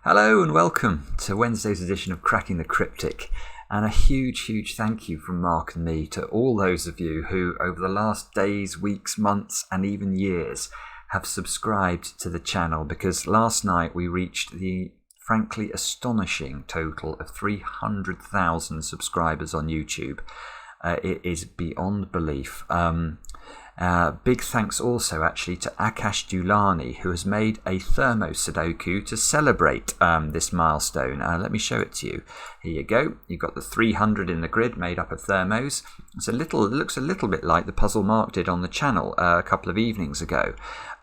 Hello and welcome to Wednesday's edition of Cracking the Cryptic, and a huge thank you from Mark and me to all those of you who over the last days, weeks, months and even years have subscribed to the channel, because last night we reached the frankly astonishing total of 300,000 subscribers on YouTube. It is beyond belief. Big thanks also actually to Akash Dulani, who has made a thermo Sudoku to celebrate this milestone. Let me show it to you. Here you go. You've got the 300 in the grid made up of thermos. It looks a little bit like the puzzle Mark did on the channel a couple of evenings ago.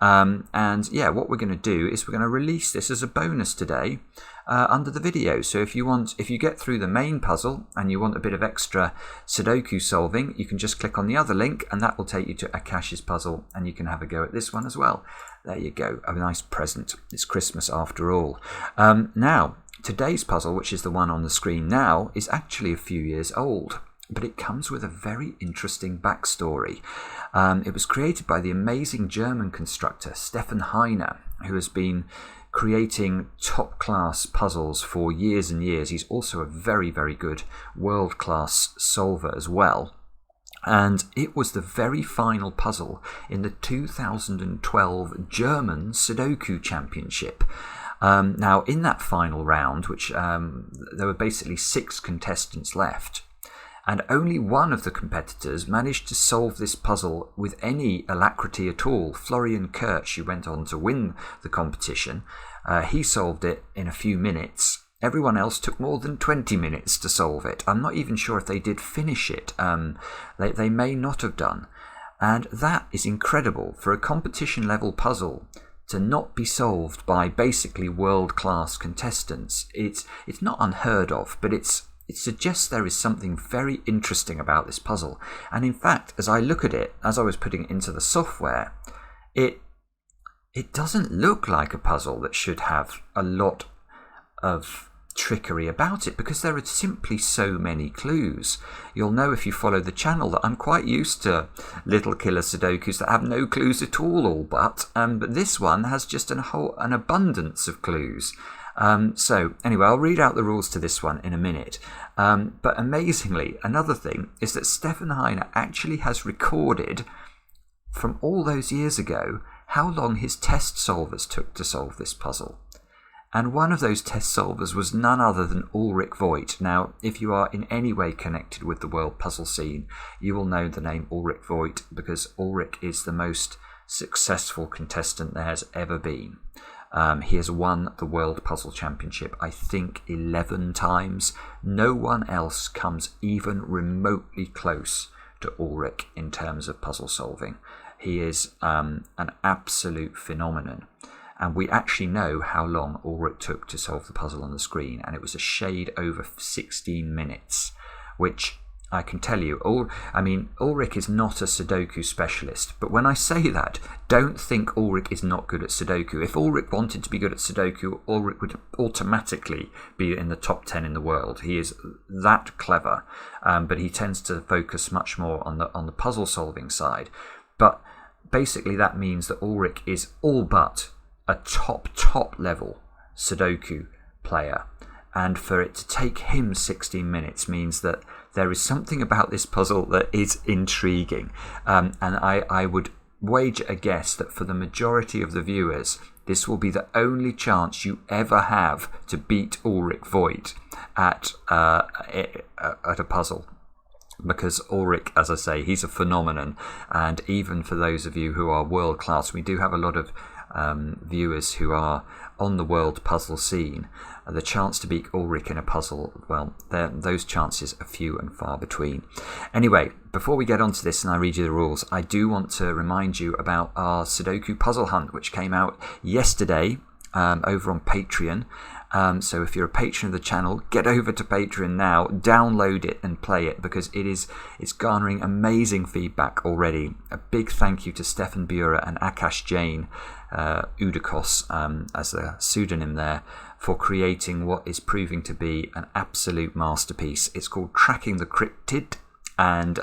And yeah, what we're going to do is we're going to release this as a bonus today under the video. So if you get through the main puzzle and you want a bit of extra Sudoku solving, you can just click on the other link and that will take you to Akash's puzzle, and you can have a go at this one as well. There you go, a nice present. It's Christmas after all. Now, today's puzzle, which is the one on the screen now, is actually a few years old, but it comes with a very interesting backstory. It was created by the amazing German constructor Stefan Heine, who has been creating top-class puzzles for years and years. He's also a very good world-class solver as well. And it was the very final puzzle in the 2012 German Sudoku Championship. Now, in that final round, which there were basically 6 contestants left, and only one of the competitors managed to solve this puzzle with any alacrity at all. Florian Kirch, who went on to win the competition, he solved it in a few minutes. Everyone else took more than 20 minutes to solve it. I'm not even sure if they did finish it. They may not have done. And that is incredible for a competition-level puzzle to not be solved by basically world-class contestants. It's not unheard of, but it suggests there is something very interesting about this puzzle. And in fact, as I look at it, as I was putting it into the software, it doesn't look like a puzzle that should have a lot of trickery about it, because there are simply so many clues. You'll know if you follow the channel that I'm quite used to little killer Sudokus that have no clues at all but this one has just an abundance of clues. So anyway, I'll read out the rules to this one in a minute. But amazingly, another thing is that Stefan Heine actually has recorded from all those years ago how long his test solvers took to solve this puzzle. And one of those test solvers was none other than Ulrich Voigt. Now, if you are in any way connected with the world puzzle scene, you will know the name Ulrich Voigt, because Ulrich is the most successful contestant there has ever been. He has won the World Puzzle Championship, I think, 11 times. No one else comes even remotely close to Ulrich in terms of puzzle solving. He is an absolute phenomenon. And we actually know how long Ulrich took to solve the puzzle on the screen, and it was a shade over 16 minutes, which I can tell you, Ulrich is not a Sudoku specialist, but when I say that, don't think Ulrich is not good at Sudoku. If Ulrich wanted to be good at Sudoku, Ulrich would automatically be in the top 10 in the world. He is that clever, but he tends to focus much more on the puzzle solving side. But basically that means that Ulrich is all but a top level Sudoku player, and for it to take him 16 minutes means that there is something about this puzzle that is intriguing, and I would wager a guess that for the majority of the viewers this will be the only chance you ever have to beat Ulrich Voigt at a puzzle. Because Ulrich, as I say, he's a phenomenon, and even for those of you who are world class, we do have a lot of viewers who are on the world puzzle scene. The chance to beat Ulrich in a puzzle, well, those chances are few and far between. Anyway, before we get on to this and I read you the rules, I do want to remind you about our Sudoku puzzle hunt, which came out yesterday over on Patreon. So if you're a patron of the channel, get over to Patreon now, download it and play it, because it's garnering amazing feedback already. A big thank you to Stefan Bura and Akash Jain, Udakos as a pseudonym there, for creating what is proving to be an absolute masterpiece. It's called Tracking the Cryptid, And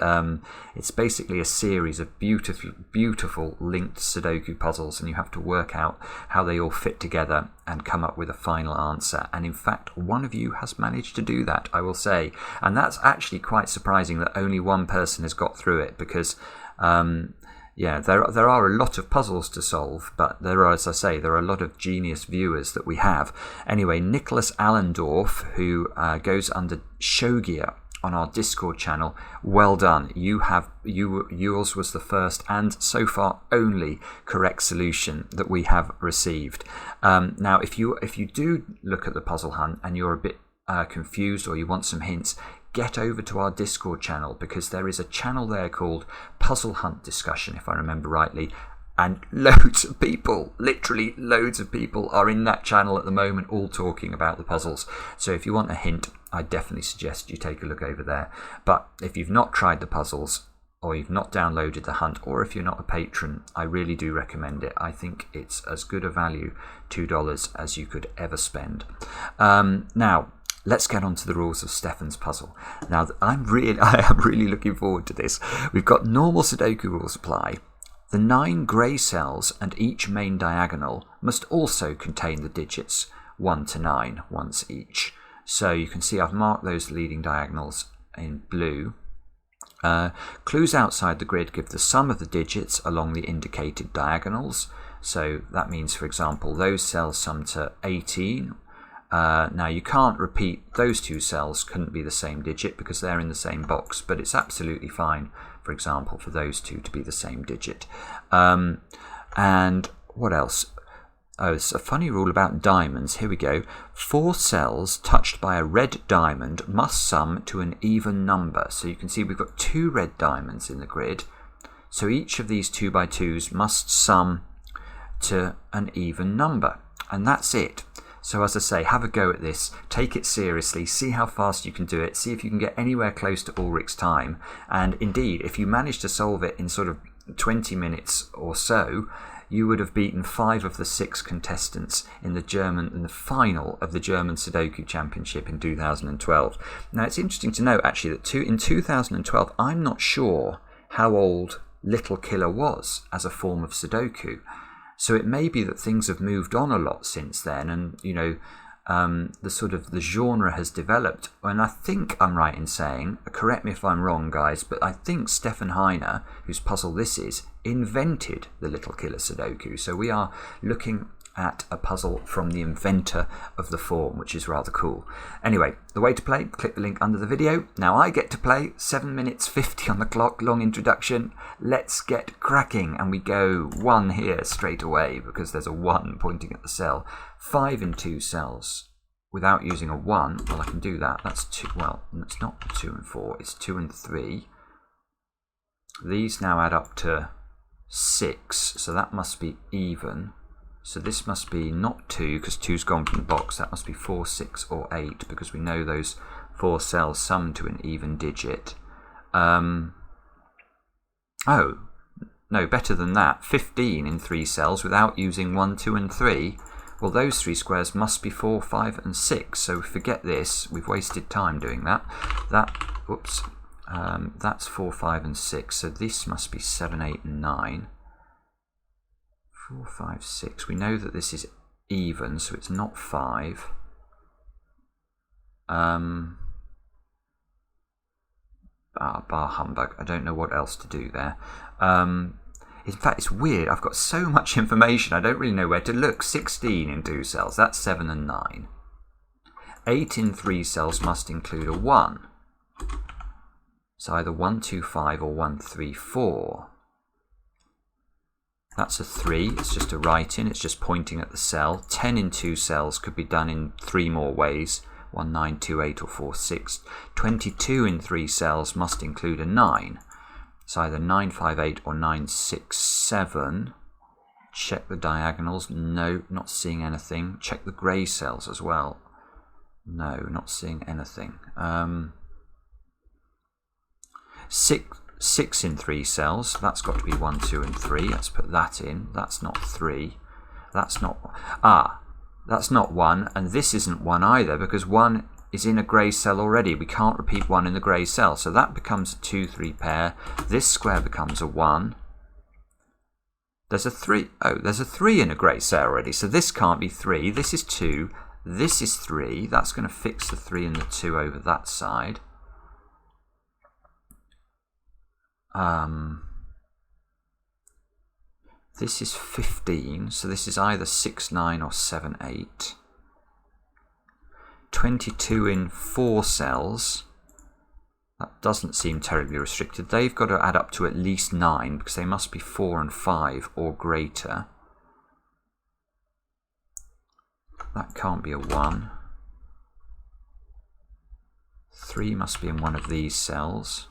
it's basically a series of beautiful linked Sudoku puzzles, and you have to work out how they all fit together and come up with a final answer. And in fact, one of you has managed to do that, I will say. And that's actually quite surprising that only one person has got through it, because yeah, there are a lot of puzzles to solve, but there are, as I say, there are a lot of genius viewers that we have. Anyway, Nicholas Allendorf, who goes under Shogia on our Discord channel, well done. Yours was the first and so far only correct solution that we have received. Now, if you do look at the puzzle hunt and you're a bit confused, or you want some hints, get over to our Discord channel, because there is a channel there called Puzzle Hunt Discussion, if I remember rightly, and loads of people, literally loads of people, are in that channel at the moment, all talking about the puzzles. So if you want a hint, I definitely suggest you take a look over there. But if you've not tried the puzzles, or you've not downloaded the hunt, or if you're not a patron, I really do recommend it. I think it's as good a value, $2, as you could ever spend. Now, let's get on to the rules of Stefan's puzzle. Now, I am really looking forward to this. We've got normal Sudoku rules apply. The 9 grey cells and each main diagonal must also contain the digits 1 to 9 once each. So you can see I've marked those leading diagonals in blue. Clues outside the grid give the sum of the digits along the indicated diagonals. So that means, for example, those cells sum to 18. Now you can't repeat, those two cells couldn't be the same digit because they're in the same box, but it's absolutely fine, for example, for those two to be the same digit. And what else? Oh, it's a funny rule about diamonds. Here we go. 4 cells touched by a red diamond must sum to an even number. So you can see we've got 2 red diamonds in the grid. So each of these 2x2s must sum to an even number. And that's it. So as I say, have a go at this, take it seriously, see how fast you can do it, see if you can get anywhere close to Ulrich's time. And indeed, if you manage to solve it in sort of 20 minutes or so, you would have beaten 5 of the 6 contestants in the final of the German Sudoku Championship in 2012. Now, it's interesting to note, actually, that in 2012, I'm not sure how old Little Killer was as a form of Sudoku. So it may be that things have moved on a lot since then, and you know, the genre has developed. And I think I'm right in saying, correct me if I'm wrong, guys, but I think Stefan Heine, whose puzzle this is, invented the Little Killer Sudoku. So we are looking at a puzzle from the inventor of the form, which is rather cool. Anyway, the way to play, click the link under the video. Now I get to play, 7 minutes 50 on the clock, long introduction. Let's get cracking, and we go 1 here straight away because there's a 1 pointing at the cell. 5 in 2 cells without using a 1. Well, I can do that. That's 2. Well, it's not 2 and 4. It's 2 and 3. These now add up to 6, so that must be even. So this must be not 2 because 2's gone from the box. That must be 4, 6 or 8 because we know those 4 cells sum to an even digit. Oh, no, better than that. 15 in 3 cells without using 1, 2 and 3. Well, those 3 squares must be 4, 5 and 6. So forget this. We've wasted time doing that. That's 4, 5 and 6. So this must be 7, 8 and 9. 4, 5, 6. We know that this is even, so it's not 5. Bar humbug. I don't know what else to do there. In fact, it's weird. I've got so much information, I don't really know where to look. 16 in 2 cells. That's 7 and 9. 8 in 3 cells must include a 1. So either 1, 2, 5 or 1, 3, 4. That's a 3, it's just a write-in, it's just pointing at the cell. 10 in 2 cells could be done in 3 more ways. 1, 9, 2, 8 or 4, 6. 22 in 3 cells must include a 9. It's either 9, 5, 8 or 9, 6, 7. Check the diagonals. No, not seeing anything. Check the grey cells as well. No, not seeing anything. 6 in 3 cells, that's got to be 1, 2 and 3. Let's put that in. That's not 3. That's not 1, and this isn't 1 either because 1 is in a grey cell already. We can't repeat 1 in the grey cell. So that becomes a 2, 3 pair. This square becomes a 1. There's a 3. Oh, there's a 3 in a grey cell already. So this can't be 3. This is 2. This is 3. That's going to fix the 3 and the 2 over that side. This is 15. So this is either 6, 9 or 7, 8. 22 in 4 cells. That doesn't seem terribly restricted. They've got to add up to at least 9 because they must be 4 and 5 or greater. That can't be a 1. 3 must be in one of these cells.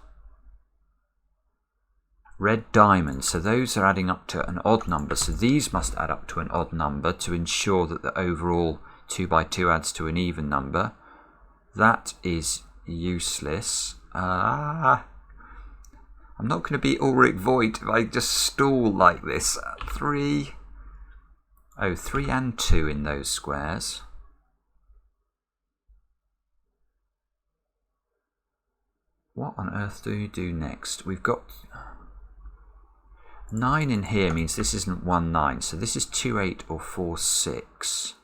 Red diamond, so those are adding up to an odd number. So these must add up to an odd number to ensure that the overall 2 by 2 adds to an even number. That is useless. I'm not going to be Ulrich Voigt if I just stall like this. 3. Oh, 3 and 2 in those squares. What on earth do we do next? We've got 9 in here means this isn't 1, 9. So this is 2, 8 or 4, 6.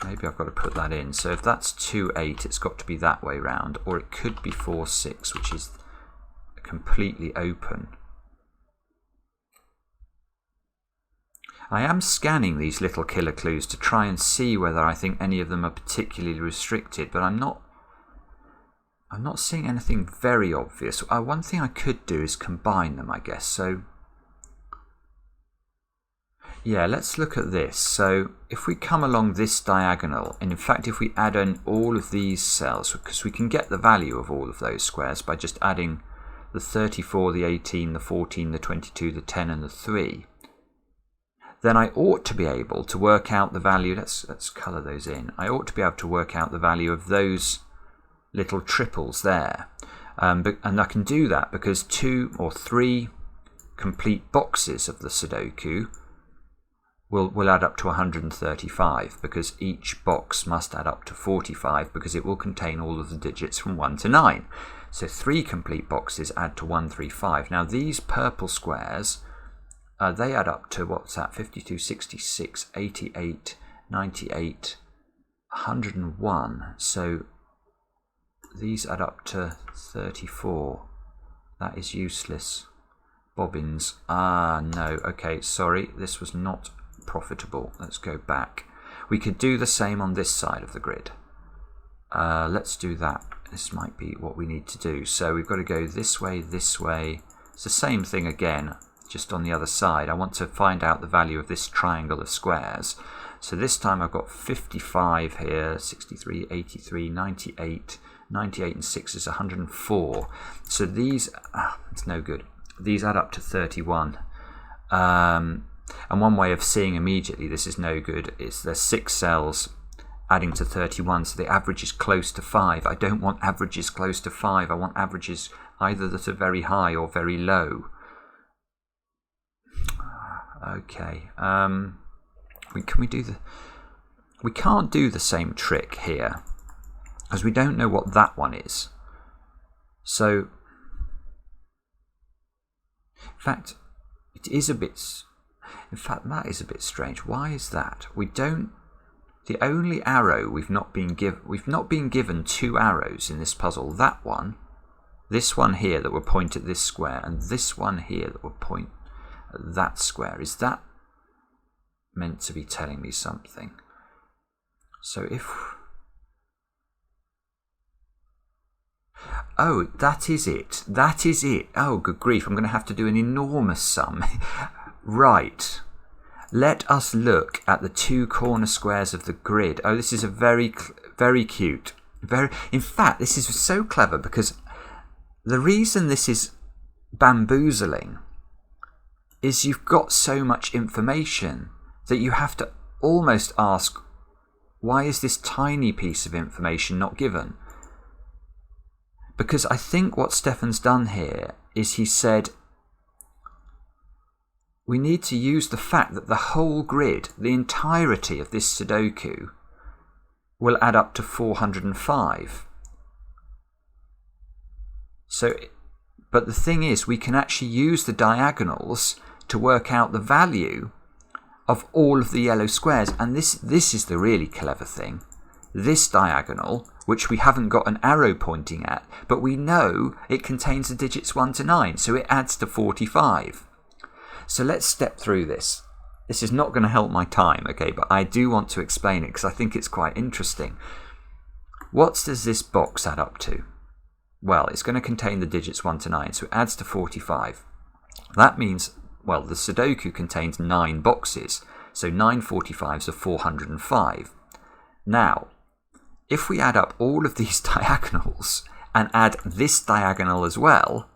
Maybe I've got to put that in. So if that's 2, 8, it's got to be that way round. Or it could be 4, 6, which is completely open. I am scanning these little killer clues to try and see whether I think any of them are particularly restricted, but I'm not seeing anything very obvious. One thing I could do is combine them, I guess. So yeah, let's look at this. So if we come along this diagonal, and in fact if we add in all of these cells, because we can get the value of all of those squares by just adding the 34, the 18, the 14, the 22, the 10 and the 3, then I ought to be able to work out the value. Let's colour those in. I ought to be able to work out the value of those little triples there. And I can do that because 2 or 3 complete boxes of the Sudoku will add up to 135, because each box must add up to 45 because it will contain all of the digits from 1 to 9. So 3 complete boxes add to 135. Now these purple squares, they add up to, what's that, 52, 66, 88, 98, 101. So these add up to 34. That is useless. Bobbins. No. Okay, sorry. This was not profitable. Let's go back. We could do the same on this side of the grid. Let's do that. This might be what we need to do. So we've got to go this way, this way. It's the same thing again, just on the other side. I want to find out the value of this triangle of squares. So this time I've got 55 here, 63, 83, 98, 98 and 6 is 104. So these, it's no good. These add up to 31. And one way of seeing immediately this is no good is there's 6 cells adding to 31, so the average is close to 5. I don't want averages close to 5. I want averages either that are very high or very low. Okay. We can't do the same trick here, because we don't know what that one is. So, in fact, it is a bit. In fact, that is a bit strange. Why is that? We don't. The only arrow we've not been given 2 arrows in this puzzle. That one, this one here that will point at this square, and this one here that will point at that square. Is that meant to be telling me something? So if... Oh, that is it. That is it. Oh, good grief. I'm going to have to do an enormous sum. Right. Let us look at the 2 corner squares of the grid. Oh, this is a very cute. In fact, this is so clever because the reason this is bamboozling is you've got so much information that you have to almost ask, why is this tiny piece of information not given? Because I think what Stefan's done here is he said, we need to use the fact that the whole grid, the entirety of this Sudoku, will add up to 405. So, but the thing is, we can actually use the diagonals to work out the value of all of the yellow squares. And this is the really clever thing. This diagonal, which we haven't got an arrow pointing at, but we know it contains the digits 1 to 9, so it adds to 45. So let's step through this. This is not going to help my time, okay, but I do want to explain it because I think it's quite interesting. What does this box add up to? Well, it's going to contain the digits 1 to 9, so it adds to 45. That means, well, the Sudoku contains 9 boxes, so 9 45s are 405. Now, if we add up all of these diagonals and add this diagonal as well,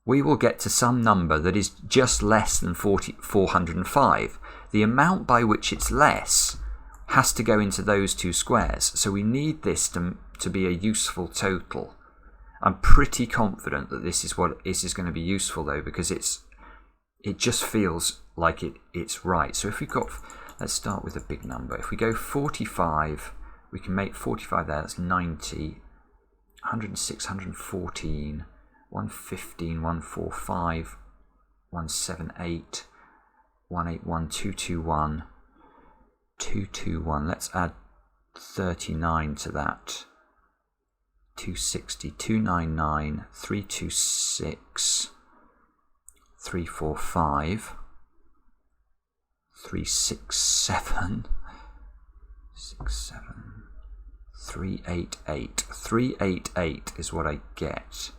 we will get to some number that is just less than 405. The amount by which it's less has to go into those two squares, so we need this to be a useful total. I'm pretty confident that this is going to be useful though, because it just feels like it's right. So if we've got, let's start with a big number. If we go 45, we can make 45 there, that's 90, 106, 114, 115, 145, 178, 181, 221, 221. Let's add 39 to that. 260, 299, 326, 345, 367, 388. 388 is what I get.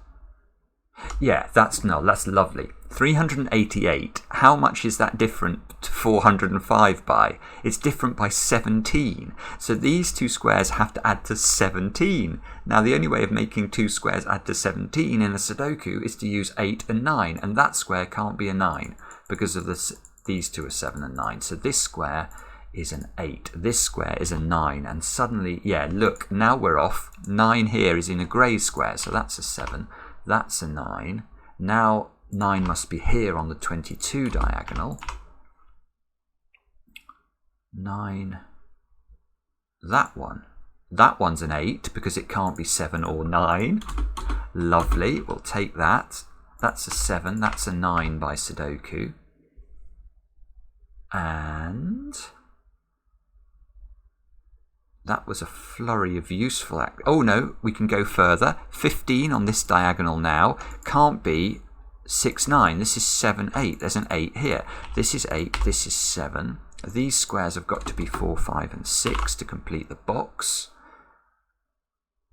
Yeah, that's lovely. 388. How much is that different to 405 by? It's different by 17. So these two squares have to add to 17. Now the only way of making two squares add to 17 in a Sudoku is to use 8 and 9, and that square can't be a 9 because of these two are 7 and 9. So this square is an 8. This square is a 9, and suddenly, yeah, look, now we're off. 9 here is in a grey square, so that's a 7. That's a 9. Now 9 must be here on the 22 diagonal. 9. That one. That one's an 8 because it can't be 7 or 9. Lovely. We'll take that. That's a 7. That's a 9 by Sudoku. And that was a flurry of useful oh no, we can go further. 15 on this diagonal now. Can't be 6, 9. This is 7, 8. There's an 8 here. This is 8. This is 7. These squares have got to be 4, 5, and 6 to complete the box.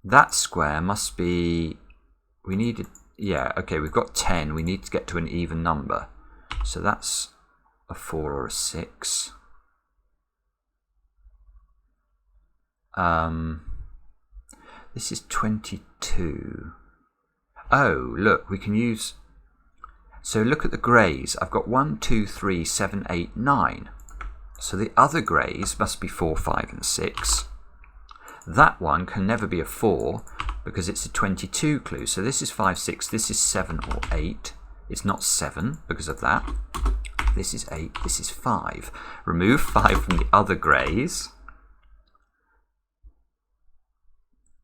That square must be... We needed... Yeah, okay, we've got 10. We need to get to an even number. So that's a 4 or a 6. This is 22. Oh, look, we can use... So look at the greys. I've got 1, 2, 3, 7, 8, 9. So the other greys must be 4, 5, and 6. That one can never be a 4 because it's a 22 clue. So this is 5, 6. This is 7 or 8. It's not 7 because of that. This is 8. This is 5. Remove 5 from the other greys.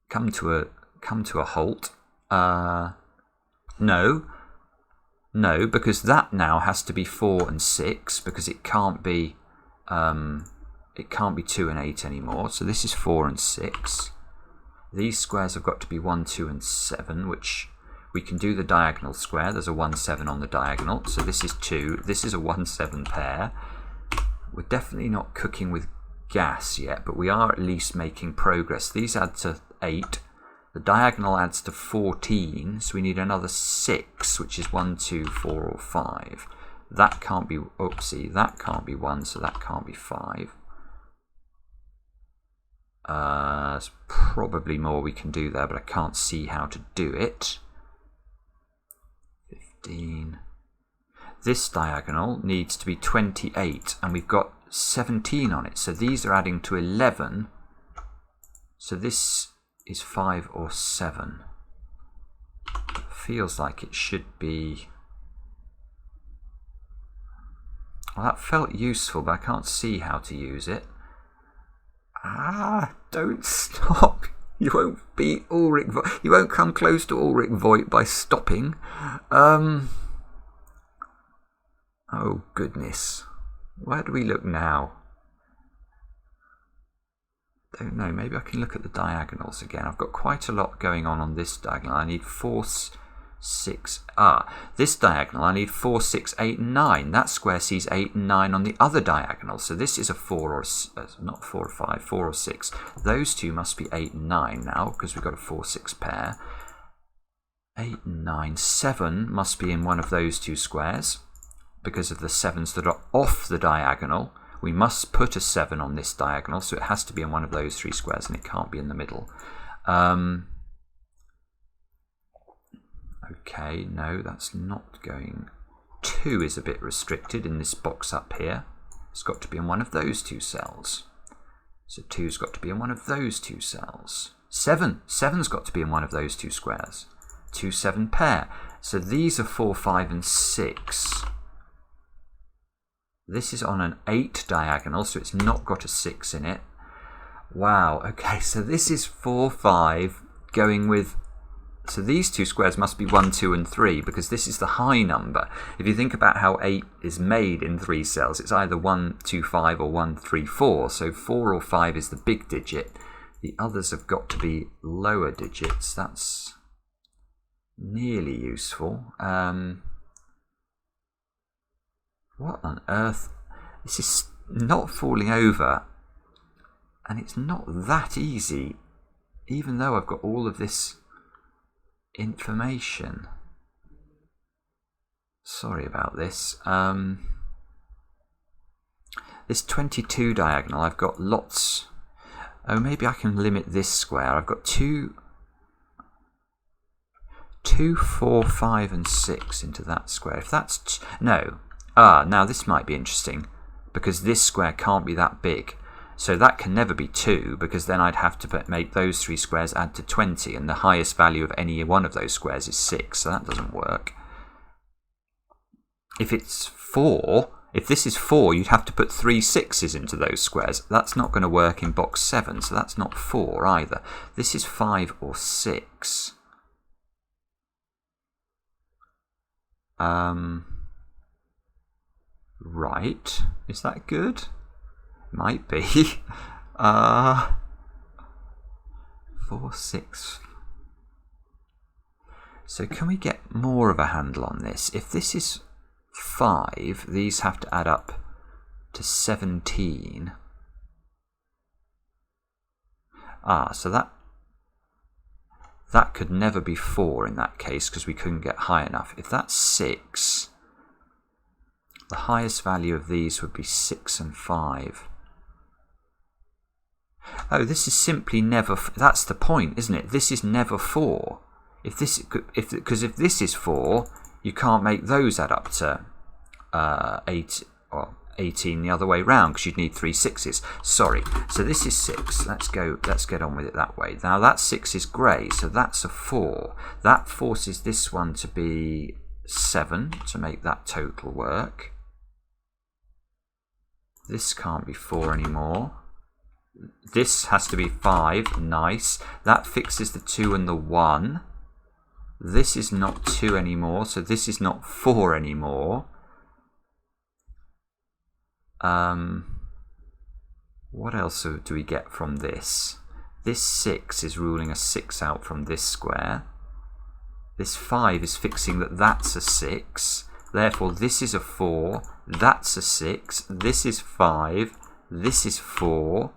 Come to a halt. No, because that now has to be 4 and 6 because it can't be 2 and 8 anymore. So this is 4 and 6. These squares have got to be 1, 2, and 7, which we can do the diagonal square. There's a 1, 7 on the diagonal. So this is 2. This is a 1, 7 pair. We're definitely not cooking with gas yet, but we are at least making progress. These add to 8. The diagonal adds to 14, so we need another 6, which is 1, 2, 4, or 5. That can't be, oopsie, that can't be 1, so that can't be 5. There's probably more we can do there, but I can't see how to do it. 15. This diagonal needs to be 28, and we've got 17 on it, so these are adding to 11. So this is 5 or 7. Feels like it should be... Well, that felt useful, but I can't see how to use it. Don't stop. You won't beat Ulrich. You won't come close to Ulrich Voigt by stopping. Oh goodness. Where do we look now? Don't know. Maybe I can look at the diagonals again. I've got quite a lot going on this diagonal. I need 4, 6. This diagonal I need 4, 6, 8, and 9. That square sees 8 and 9 on the other diagonal. So this is a 4 or not 4 or 5, 4 or 6. Those two must be 8 and 9 now because we've got a 4, 6 pair. 8 and 9. 7 must be in one of those two squares because of the 7s that are off the diagonal. We must put a 7 on this diagonal, so it has to be in one of those 3 squares and it can't be in the middle. Okay, no, that's not going. 2 is a bit restricted in this box up here. It's got to be in one of those 2 cells. So 2's got to be in one of those 2 cells. 7's got to be in one of those 2 squares. 2, 7 pair. So these are 4, 5, and 6. This is on an 8 diagonal, so it's not got a 6 in it. Wow, okay, so this is 4, 5 going with... So these 2 squares must be 1, 2, and 3 because this is the high number. If you think about how 8 is made in 3 cells, it's either 1, 2, 5 or 1, 3, 4. So 4 or 5 is the big digit. The others have got to be lower digits. That's nearly useful. What on earth? This is not falling over. And it's not that easy, even though I've got all of this information. Sorry about this. This 22 diagonal, I've got lots. Oh, maybe I can limit this square. I've got 2, 4, 5, and 6 into that square. If that's... no. Now this might be interesting because this square can't be that big. So that can never be 2 because then I'd have to make those 3 squares add to 20 and the highest value of any one of those squares is 6. So that doesn't work. If it's 4, if this is 4, you'd have to put 3 6s into those squares. That's not going to work in box 7, so that's not 4 either. This is 5 or 6. Right. Is that good? Might be. 4, 6. So can we get more of a handle on this? If this is 5, these have to add up to 17. So that could never be 4 in that case because we couldn't get high enough. If that's 6, the highest value of these would be 6 and 5. Oh, this is simply never... That's the point, isn't it? This is never 4. Because if this is 4, you can't make those add up to 8 or 18 the other way round because you'd need 3 6s. Sorry. So this is 6. Let's get on with it that way. Now that 6 is grey, so that's a 4. That forces this one to be 7 to make that total work. This can't be 4 anymore. This has to be 5. Nice. That fixes the 2 and the 1. This is not 2 anymore, so this is not 4 anymore. What else do we get from this? This 6 is ruling a 6 out from this square. This 5 is fixing that that's a 6. Therefore, this is a 4. That's a 6. This is 5. This is 4.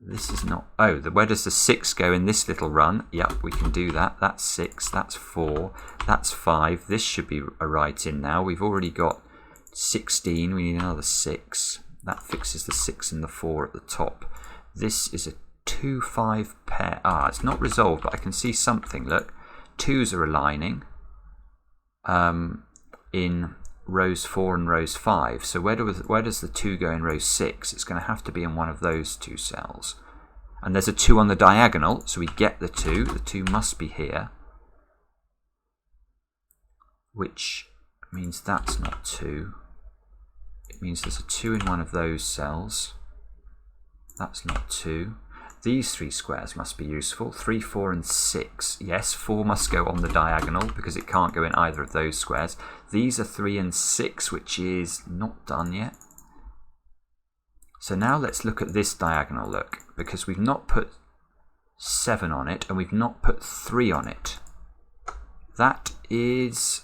This is not... Oh, where does the 6 go in this little run? Yep, we can do that. That's 6. That's 4. That's 5. This should be a right in now. We've already got 16. We need another 6. That fixes the 6 and the 4 at the top. This is a 2, 5 pair. It's not resolved, but I can see something. Look, 2s are aligning in rows 4 and rows 5. So where does the 2 go in row 6? It's going to have to be in one of those 2 cells. And there's a 2 on the diagonal, so we get the 2. The 2 must be here. Which means that's not 2. It means there's a 2 in one of those cells. That's not 2. These 3 squares must be useful. 3, 4 and 6. Yes, 4 must go on the diagonal because it can't go in either of those squares. These are 3 and 6, which is not done yet. So now let's look at this diagonal look, because we've not put 7 on it and we've not put 3 on it. That is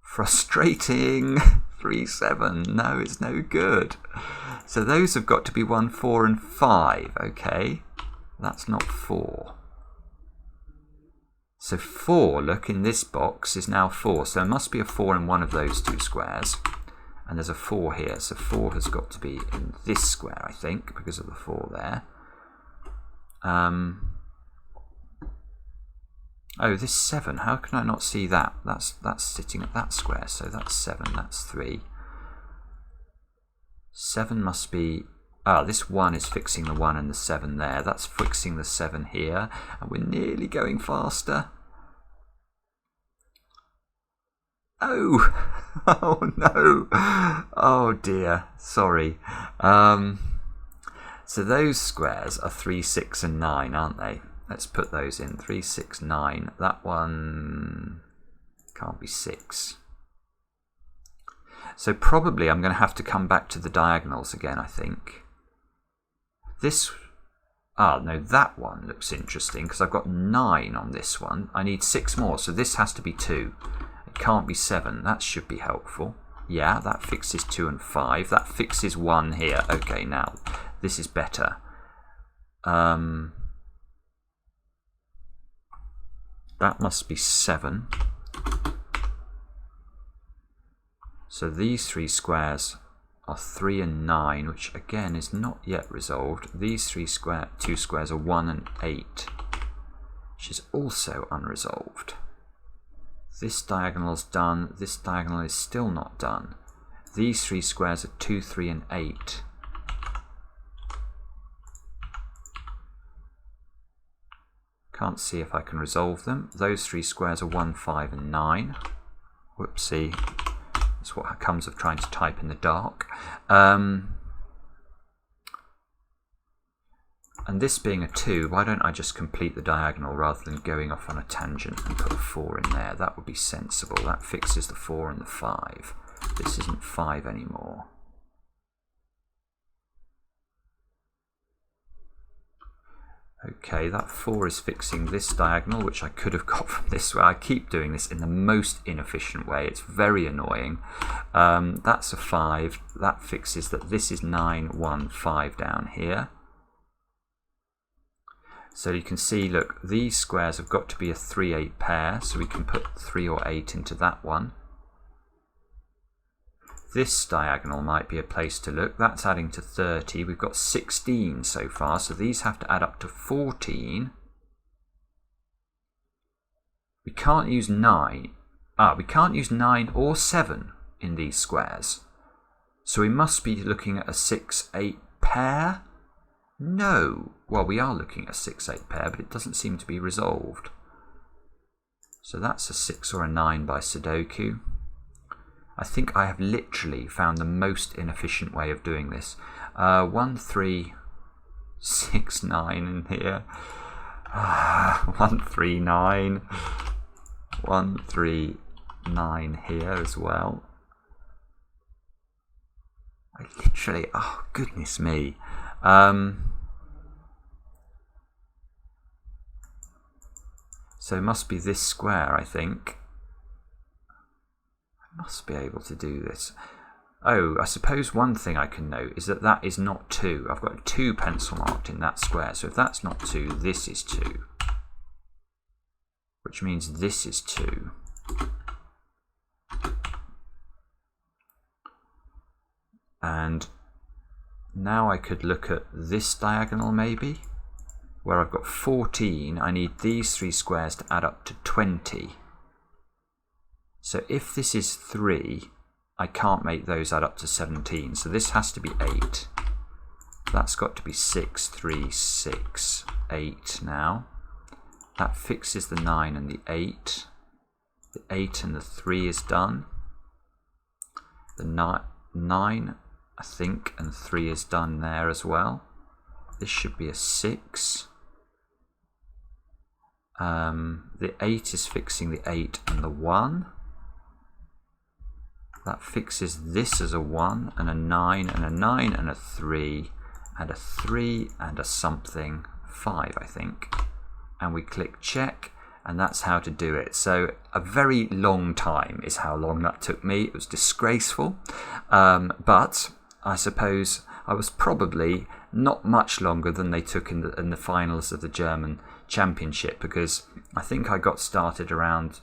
frustrating. 3, 7. No, it's no good. So those have got to be 1, 4 and 5. Okay, that's not 4. So 4, look, in this box is now 4. So there must be a 4 in one of those 2 squares. And there's a 4 here. So 4 has got to be in this square, I think, because of the 4 there. Oh, this 7. How can I not see that? That's sitting at that square. So that's 7. That's 3. 7 must be... Ah, this 1 is fixing the 1 and the 7 there. That's fixing the 7 here. And we're nearly going faster. Oh! Oh no! Oh dear. Sorry. So those squares are 3, 6 and 9, aren't they? Let's put those in. 3, 6, 9. That one can't be 6. So probably I'm going to have to come back to the diagonals again, I think. This... Ah, no, that one looks interesting because I've got 9 on this one. I need 6 more, so this has to be 2. It can't be 7. That should be helpful. Yeah, that fixes 2 and 5. That fixes 1 here. Okay, now, this is better. That must be 7. So these 3 squares are 3 and 9, which again is not yet resolved. These 2 squares are 1 and 8, which is also unresolved. This diagonal is done. This diagonal is still not done. These 3 squares are 2, 3 and 8. Can't see if I can resolve them. Those 3 squares are 1, 5 and 9. Whoopsie. That's what comes of trying to type in the dark. And this being a 2, why don't I just complete the diagonal rather than going off on a tangent and put a 4 in there? That would be sensible. That fixes the 4 and the 5. This isn't 5 anymore. Okay, that 4 is fixing this diagonal, which I could have got from this way. I keep doing this in the most inefficient way. It's very annoying. That's a 5. That fixes that this is 9, 1, 5 down here. So you can see, look, these squares have got to be a 3, 8 pair, so we can put 3 or 8 into that one. This diagonal might be a place to look. That's adding to 30. We've got 16 so far, so these have to add up to 14. We can't use 9. We can't use 9 or 7 in these squares. So we must be looking at a 6, 8 pair? No. Well, we are looking at a 6, 8 pair, but it doesn't seem to be resolved. So that's a 6 or a 9 by Sudoku. I think I have literally found the most inefficient way of doing this. 1, 3, 6, 9 in here. 1, 3, 9. 1, 3, 9 here as well. I literally, oh goodness me. So it must be this square, I think. Must be able to do this. Oh, I suppose one thing I can note is that that is not 2. I've got 2 pencil marked in that square, so if that's not 2, this is 2. Which means this is 2. And now I could look at this diagonal maybe, where I've got 14. I need these 3 squares to add up to 20. So if this is 3, I can't make those add up to 17. So this has to be 8. That's got to be 6, 3, 6, 8 now. That fixes the 9 and the 8. The 8 and the 3 is done. The 9, I think, and 3 is done there as well. This should be a 6. The 8 is fixing the 8 and the 1. That fixes this as a 1 and a 9 and a 9 and a 3 and a 3 and a something, 5 I think. And we click check, and that's how to do it. So a very long time is how long that took me. It was disgraceful, but I suppose I was probably not much longer than they took in the finals of the German Championship, because I think I got started around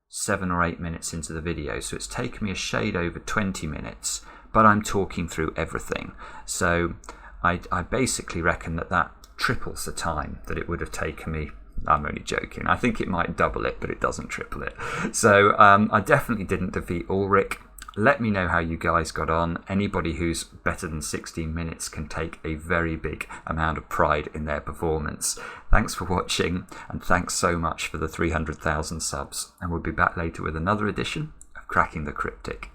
7 or 8 minutes into the video, so it's taken me a shade over 20 minutes, but I'm talking through everything. So I basically reckon that triples the time that it would have taken me. I'm only joking. I think it might double it, but it doesn't triple it. So I definitely didn't defeat Ulrich. Let me know how you guys got on. Anybody who's better than 16 minutes can take a very big amount of pride in their performance. Thanks for watching, and thanks so much for the 300,000 subs. And we'll be back later with another edition of Cracking the Cryptic.